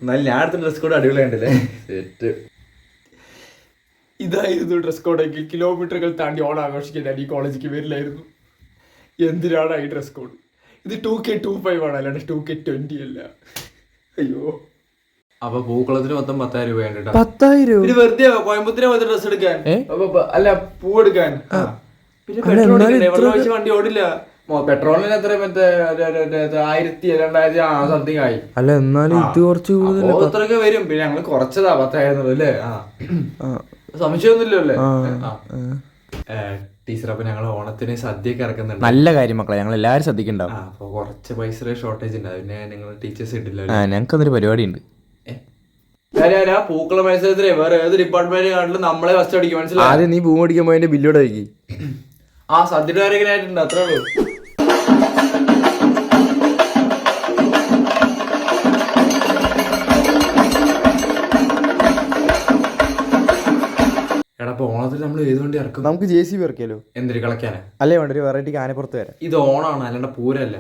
എന്നാലും ഞാൻ അടുത്ത ഡ്രസ് കോഡ് അടിപൊളിയുണ്ടല്ലേ. ഇതായിരുന്നു ഡ്രസ് കോഡെങ്കിൽ കിലോമീറ്ററുകൾ താണ്ടി ഓണം ആഘോഷിക്കാൻ ഞാൻ ഈ കോളേജിലേക്ക് വരില്ലായിരുന്നു. എന്തിനാണ് ഈ ഡ്രസ് കോഡ്? ഇത് 2K25 ആണ്, അല്ലാണ്ട് 2K20 അല്ല. അയ്യോ. അപ്പൊ പൂക്കളത്തിന് മൊത്തം 10,000 രൂപ വേണ്ട. 10,000? പിന്നെ വെറുതെ കോയമ്പത്തൂരെ പോയിട്ട് ഡ്രസ് എടുക്കാൻ അല്ല, പൂവെടുക്കാൻ. പിന്നെ പെട്രോൾ വെള്ളം ഒഴിച്ച് വണ്ടി ഓടില്ല. പെട്രോളിന് എത്ര മറ്റേ 1,000 സംതിങ് ആയി. അല്ല എന്നാലും ഇത് കുറച്ച് കൂടുതൽ അത്രയൊക്കെ വരും. പിന്നെ ഞങ്ങള് കുറച്ചതാ 10,000 അല്ലേ. സംശയമൊന്നുമില്ലോ അല്ലേ. ടീച്ചർ, അപ്പൊ ഞങ്ങൾ ഓണത്തിന് സദ്യയൊക്കെ ഇറക്കുന്നുണ്ട്. നല്ല കാര്യം മക്കളെ, ഞങ്ങൾ എല്ലാവരും ശ്രദ്ധിക്കണ്ടാവും. അപ്പൊ കുറച്ച് പൈസ ഷോർട്ടേജ് ഉണ്ട്. പിന്നെ നിങ്ങൾ ടീച്ചേഴ്സ് ഇട്ടില്ല. ഞങ്ങൾക്കൊന്നൊരു പരിപാടി ഉണ്ട്. പൂക്കള മത്സരത്തിലേ വേറെ ഏത് ഡിപ്പാർട്ട്മെന്റ് കണ്ടിട്ട് നമ്മളെ ഫസ്റ്റ് അടിക്കും, മനസ്സിലായി? ആദ്യം നീ പൂ മേടിക്കാൻ പോയതിന്റെ ബില്ലോടെ ആയിരിക്കും. സദ്യയുടെ കാര്യമൊക്കെ ആയിട്ടുണ്ട്, അത്രേ ഉള്ളൂ. എടാ, ഓണത്തിൽ നമ്മൾ ഏത് വണ്ടി ഇറക്കും? നമുക്ക് JCB ഇറക്കിയാലോ? എന്തിനു കളക്കാനാ? അല്ലേ വേണ്ട, ഒരു വെറൈറ്റിക്ക് ആനപ്പുറത്ത് വരാം. ഇത് ഓണാണ്, അല്ലാണ്ട് പൂരല്ല.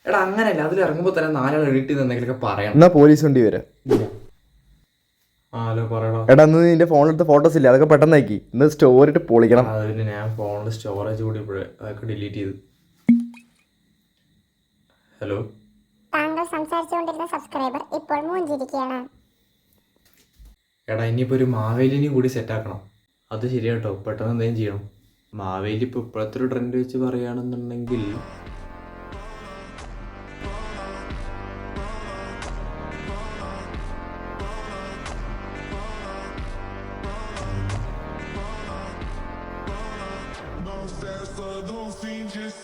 എടാ അങ്ങനെയല്ല, അതിൽ ഇറങ്ങുമ്പോ തന്നെ 4 ആൾ എഡിറ്റ് ചെയ്ത് എന്തെങ്കിലുമൊക്കെ പറയണം. എന്നാ പോലീസ് വണ്ടി വരാം. ഹലോ, പറയണോ? എടാ, ഇന്ന് നിന്റെ ഫോണിലെടുത്ത ഫോട്ടോസ് ഇല്ല, അതൊക്കെ പെട്ടെന്ന് ആക്കി ഇന്ന് സ്റ്റോറി ഇട്ട് പൊളിക്കണം. അതിന് ഞാൻ ഫോണിൽ സ്റ്റോറേജ് കൂടിയപ്പോഴേ അതൊക്കെ ഡിലീറ്റ് ചെയ്തു. ഹലോ, താങ്കൾ സംസാരിച്ചുകൊണ്ടിരുന്ന സബ്സ്ക്രൈബർ ഇപ്പോൾ മൂഞ്ചിരിക്കുകയാണ്. എടാ, ഇനിയിപ്പോൾ ഒരു മാവേലിനെയും കൂടി സെറ്റാക്കണം. അത് ശരിയാട്ടോ, പെട്ടെന്ന് എന്തെങ്കിലും ചെയ്യണം. മാവേലി ഇപ്പോൾ ഇപ്പോഴത്തെ ഒരു ട്രെൻഡ് വെച്ച് പറയുകയാണെന്നുണ്ടെങ്കിൽ Don't stand so, don't seem just